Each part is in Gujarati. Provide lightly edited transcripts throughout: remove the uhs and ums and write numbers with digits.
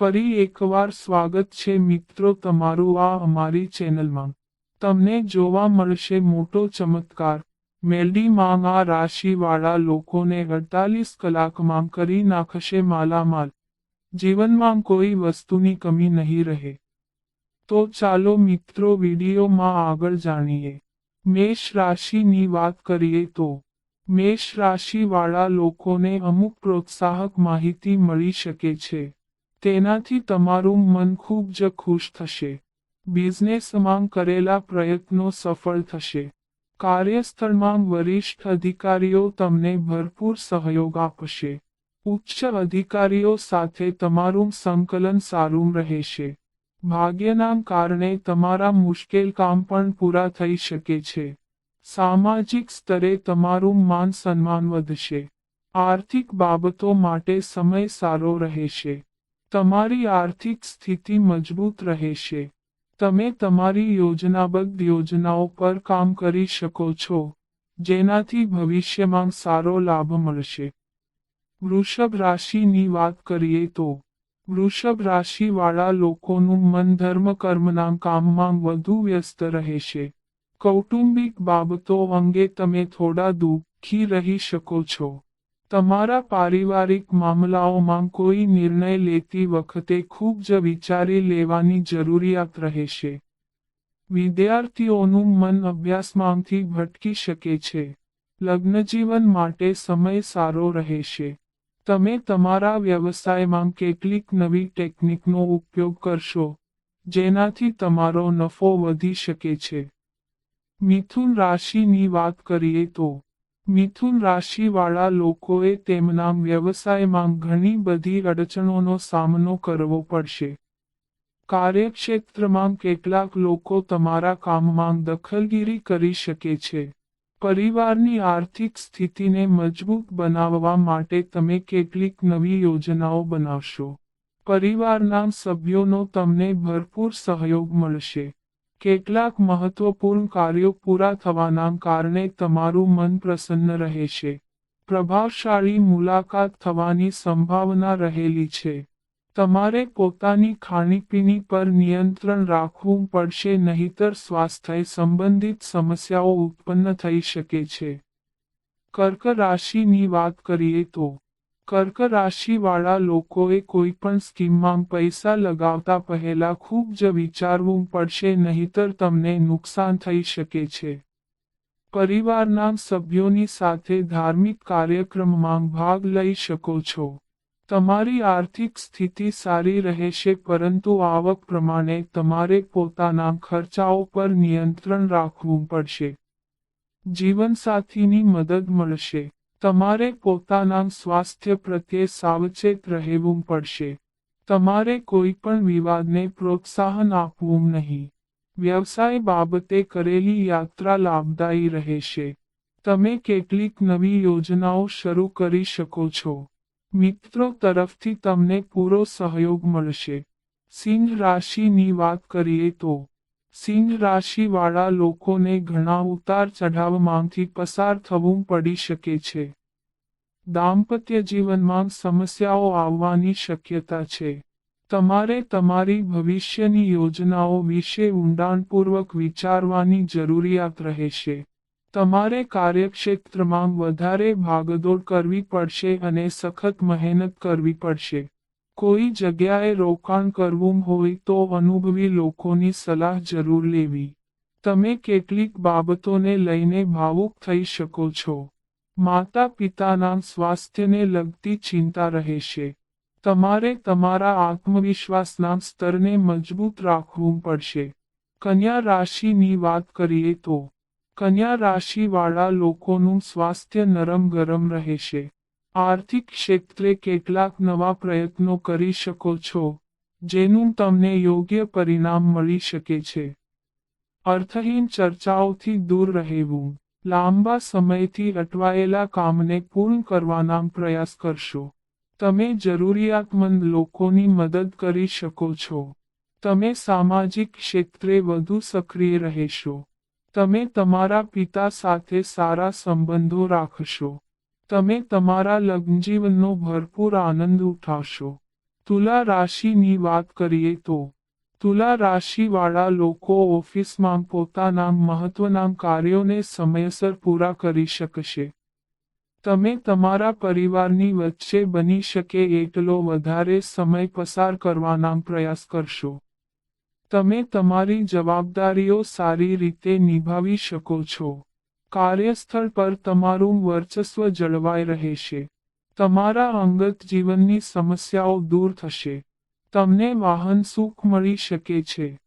ફરી એકવાર સ્વાગત છે મિત્રો તમારું આ અમારી ચેનલમાં। તમને જોવા મળશે મોટો ચમત્કાર। મેલડીમાં આ રાશિવાળા લોકોને 48 કલાકમાં કરી નાખશે માલામાલ। જીવનમાં કોઈ વસ્તુની કમી નહીં રહે। તો ચાલો મિત્રો વિડીયોમાં આગળ જાણીએ। મેષ રાશિની વાત કરીએ તો મેષ રાશિવાળા લોકોને અમુક પ્રોત્સાહક માહિતી મળી શકે છે। તેનાથી તમારું મન ખૂબ જ ખુશ થશે। બિઝનેસમાં કરેલા પ્રયત્નો સફળ થશે। કાર્યસ્થળમાં વરિષ્ઠ અધિકારીઓ તમને ભરપૂર સહયોગ આપશે। ઉચ્ચ અધિકારીઓ સાથે તમારું સંકલન સારું રહેશે। ભાગ્યના કારણે તમારા મુશ્કેલ કામ પણ પૂરા થઈ શકે છે। સામાજિક સ્તરે તમારું માન સન્માન વધશે। આર્થિક બાબતો માટે સમય સારો રહેશે। તમારી આર્થિક સ્થિતિ મજબૂત રહેશે। તમે તમારી યોજનાબદ્ધ યોજનાઓ પર કામ કરી શકો છો, જેનાથી ભવિષ્યમાં સારો લાભ મળશે। વૃષભ રાશિની વાત કરીએ તો વૃષભ રાશિવાળા લોકોનું મન ધર્મ કર્મના કામમાં વધુ વ્યસ્ત રહેશે। કૌટુંબિક બાબતો અંગે તમે થોડા દુઃખી રહી શકો છો। તમારા પારિવારિક મામલાઓમાં કોઈ નિર્ણય લેતી વખતે ખૂબ જ વિચારી લેવાની જરૂરિયાત રહેશે। વિદ્યાર્થીઓનું મન અભ્યાસમાંથી ભટકી શકે છે। લગ્નજીવન માટે સમય સારો રહેશે। તમે તમારા વ્યવસાયમાં કેટલીક નવી ટેકનિકનો ઉપયોગ કરશો, જેનાથી તમારો નફો વધી શકે છે। મિથુન રાશિની વાત કરીએ તો મિથુન રાશિવાળા લોકોએ તેમના વ્યવસાયમાં ઘણી બધી અડચણોનો સામનો કરવો પડશે। કાર્યક્ષેત્રમાં કેટલાક લોકો તમારા કામમાં દખલગીરી કરી શકે છે। પરિવારની આર્થિક સ્થિતિને મજબૂત બનાવવા માટે તમે કેટલીક નવી યોજનાઓ બનાવશો। પરિવારના સભ્યોનો તમને ભરપૂર સહયોગ મળશે। કેટલાક મહત્વપૂર્ણ કાર્યો પૂરા થવાના કારણે તમારું મન પ્રસન્ન રહેશે। પ્રભાવશાળી મુલાકાત થવાની સંભાવના રહેલી છે। તમારે પોતાની ખાણીપીણી પર નિયંત્રણ રાખવું પડશે, નહીંતર સ્વાસ્થ્ય સંબંધિત સમસ્યાઓ ઉત્પન્ન થઈ શકે છે। કર્ક રાશિની વાત કરીએ તો કર્ક રાશિવાળા લોકોએ કોઈપણ સ્કીમમાં પૈસા લગાવતા પહેલા ખૂબ જ વિચારવું પડશે, નહીંતર તમને નુકસાન થઈ શકે છે। પરિવારના સભ્યોની સાથે ધાર્મિક કાર્યક્રમમાં ભાગ લઈ શકો છો। તમારી આર્થિક સ્થિતિ સારી રહેશે, પરંતુ આવક પ્રમાણે તમારે પોતાના ખર્ચાઓ પર નિયંત્રણ રાખવું પડશે। જીવનસાથીની મદદ મળશે। તમારે પોતાના સ્વાસ્થ્ય પ્રત્યે સાવચેત રહેવું પડશે। તમારે કોઈ પણ વિવાદને પ્રોત્સાહન આપવું નહીં। વ્યવસાય બાબતે કરેલી યાત્રા લાભદાયી રહેશે। તમે કેટલીક નવી યોજનાઓ શરૂ કરી શકો છો। મિત્રો તરફથી તમને પૂરો સહયોગ મળશે। સિંહ રાશિની વાત કરીએ તો સિંહ રાશિવાળા લોકોને ઘણા ઉતાર ચઢાવમાંથી પસાર થવું પડી શકે છે। દાંપત્ય જીવનમાં સમસ્યાઓ આવવાની શક્યતા છે। તમારે તમારી ભવિષ્યની યોજનાઓ વિશે ઊંડાણપૂર્વક વિચારવાની જરૂરિયાત રહેશે। તમારે કાર્યક્ષેત્રમાં વધારે ભાગદોડ કરવી પડશે અને સખત મહેનત કરવી પડશે। કોઈ જગ્યાએ રોકાણ કરવું હોય તો અનુભવી લોકોની સલાહ જરૂર લેવી। તમે કેટલીક બાબતોને લઈને ભાવુક થઈ શકો છો। માતા પિતાના સ્વાસ્થ્યને લગતી ચિંતા રહેશે। તમારે તમારા આત્મવિશ્વાસના સ્તરને મજબૂત રાખવું પડશે। કન્યા રાશિની વાત કરીએ તો કન્યા રાશિવાળા લોકોનું સ્વાસ્થ્ય નરમ ગરમ રહેશે। આર્થિક ક્ષેત્રે કેટલાક નવા પ્રયત્નો કરી શકો છો, જેનું તમને યોગ્ય પરિણામ મળી શકે છે। અર્થહીન ચર્ચાઓથી દૂર રહેવું। લાંબા સમયથી અટવાયેલા કામને પૂર્ણ કરવાના પ્રયાસ કરશો। તમે જરૂરિયાતમંદ લોકોની મદદ કરી શકો છો। તમે સામાજિક ક્ષેત્રે વધુ સક્રિય રહેશો। તમે તમારા પિતા સાથે સારા સંબંધો રાખશો। તમે તમારા લગ્નજીવનનો ભરપૂર આનંદ ઉઠાવશો। તુલા રાશિની વાત કરીએ તો તુલા રાશિવાળા લોકો ઓફિસમાં પોતાના મહત્વના કાર્યોને સમયસર પૂરા કરી શકશે. તમે તમારા પરિવારની વચ્ચે બની શકે એટલો વધારે સમય પસાર કરવાના પ્રયાસ કરશો. તમે તમારી જવાબદારીઓ સારી રીતે નિભાવી શકો છો. કાર્યસ્થળ પર તમારું વર્ચસ્વ જળવાઈ રહેશે. તમારા અંગત જીવનની સમસ્યાઓ દૂર થશે. તમને વાહન સુખ મળી શકે છે.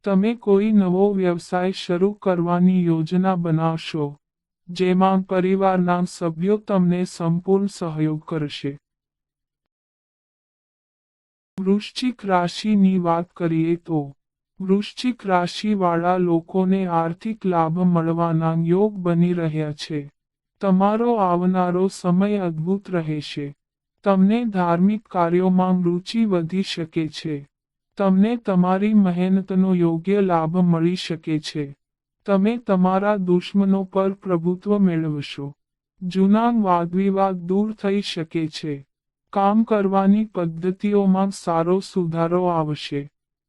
તમે કોઈ નવો વ્યવસાય શરૂ કરવાની યોજના બનાવશો, જેમાં પરિવારના સભ્યો તમને સંપૂર્ણ સહયોગ કરશે. વૃશ્ચિક રાશિની વાત કરીએ તો વૃશ્ચિક રાશિવાળા લોકોને આર્થિક લાભ મળવાના યોગ બની રહ્યા છે. તમારો આવનારો સમય અદ્ભુત રહેશે. તમને ધાર્મિક કાર્યોમાં રુચિ વધી શકે છે. તમને તમારી મહેનતનો યોગ્ય લાભ મળી શકે છે. તમે તમારા દુશ્મનો પર પ્રભુત્વ મેળવશો. જૂના વાદવિવાદ દૂર થઈ શકે છે. કામ કરવાની પદ્ધતિઓમાં સારો સુધારો આવશે.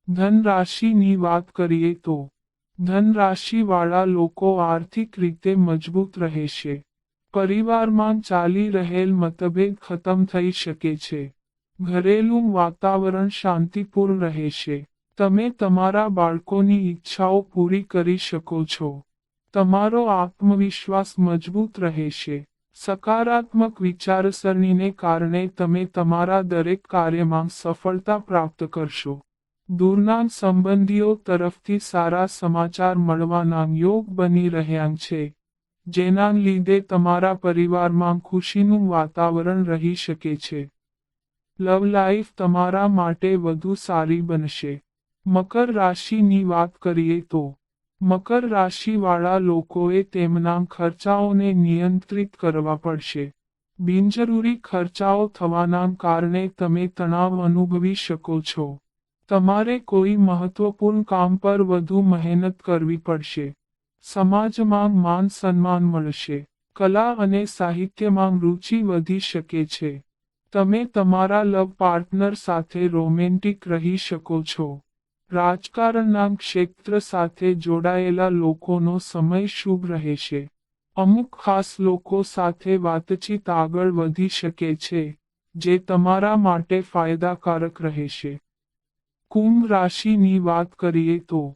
ધન રાશિની વાત કરીએ તો ધન રાશિવાળા લોકો આર્થિક રીતે મજબૂત રહેશે. પરિવારમાં ચાલી રહેલ મતભેદ ખતમ થઈ શકે છે. ઘરેલું વાતાવરણ શાંતિપૂર્ણ રહેશે. તમે તમારા બાળકોની ઈચ્છાઓ પૂરી કરી શકો છો. તમારો આત્મવિશ્વાસ મજબૂત રહેશે. સકારાત્મક વિચારસરણીને કારણે તમે તમારા દરેક કાર્યમાં સફળતા પ્રાપ્ત કરશો. દૂરના સંબંધીઓ તરફથી સારા સમાચાર મળવાના યોગ બની રહ્યા છે, જેના લીધે તમારા પરિવારમાં ખુશીનું વાતાવરણ રહી શકે છે. લવ લાઈફ તમારા માટે વધુ સારી બનશે. મકર રાશિની વાત કરીએ તો મકર રાશિવાળા લોકોએ તેમના ખર્ચાઓને નિયંત્રિત કરવા પડશે. બિનજરૂરી ખર્ચાઓ થવાના કારણે તમે તણાવ અનુભવી શકો છો. તમારે કોઈ મહત્વપૂર્ણ કામ પર વધુ મહેનત કરવી પડશે. સમાજમાં માન સન્માન મળશે. કલા અને સાહિત્યમાં રુચિ વધી શકે છે. તમે તમારા લવ પાર્ટનર સાથે રોમેન્ટિક રહી શકો છો. રાજકારણના ક્ષેત્ર સાથે જોડાયેલા લોકોનો સમય શુભ રહેશે. અમુક ખાસ લોકો સાથે વાતચીત આગળ વધી શકે છે, જે તમારા માટે ફાયદાકારક રહેશે. કુંભ રાશિની વાત કરીએ તો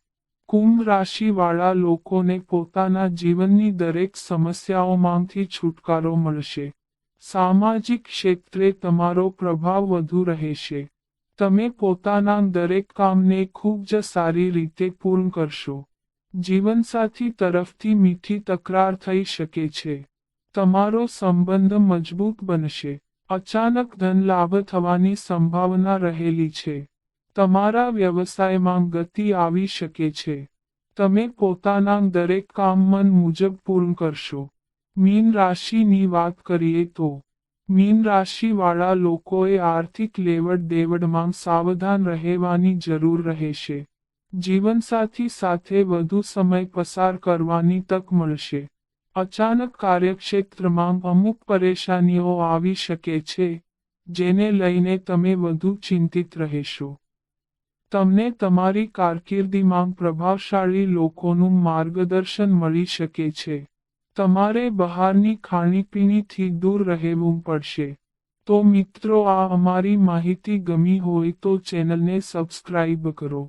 કુંભ રાશિવાળા લોકોને પોતાના જીવનની દરેક સમસ્યાઓમાંથી છુટકારો મળશે. સામાજિક ક્ષેત્રે તમારો પ્રભાવ વધુ રહેશે. તમે પોતાના દરેક કામને ખૂબ જ સારી રીતે પૂર્ણ કરશો. જીવનસાથી તરફથી મીઠી તકરાર થઈ શકે છે. તમારો સંબંધ મજબૂત બનશે. અચાનક ધન લાભ થવાની સંભાવના રહેલી છે. તમારા વ્યવસાયમાં ગતિ આવી શકે છે. તમે પોતાના દરેક કામ મન મુજબ પૂર્ણ કરશો. મીન રાશિની વાત કરીએ તો મીન રાશિવાળા લોકોએ આર્થિક લેવડ દેવડમાં સાવધાન રહેવાની જરૂર રહેશે. જીવનસાથી સાથે વધુ સમય પસાર કરવાની તક મળશે. અચાનક કાર્યક્ષેત્રમાં અમુક પરેશાનીઓ આવી શકે છે, જેને લઈને તમે વધુ ચિંતિત રહેશો. તમને તમારી કારકિર્દીમાં પ્રભાવશાળી લોકોનું માર્ગદર્શન મળી શકે છે. તમારે બહારની ખાણીપીણીથી દૂર રહેવું પડશે. તો મિત્રો, આ અમારી માહિતી ગમી હોય તો ચેનલને સબસ્ક્રાઇબ કરો.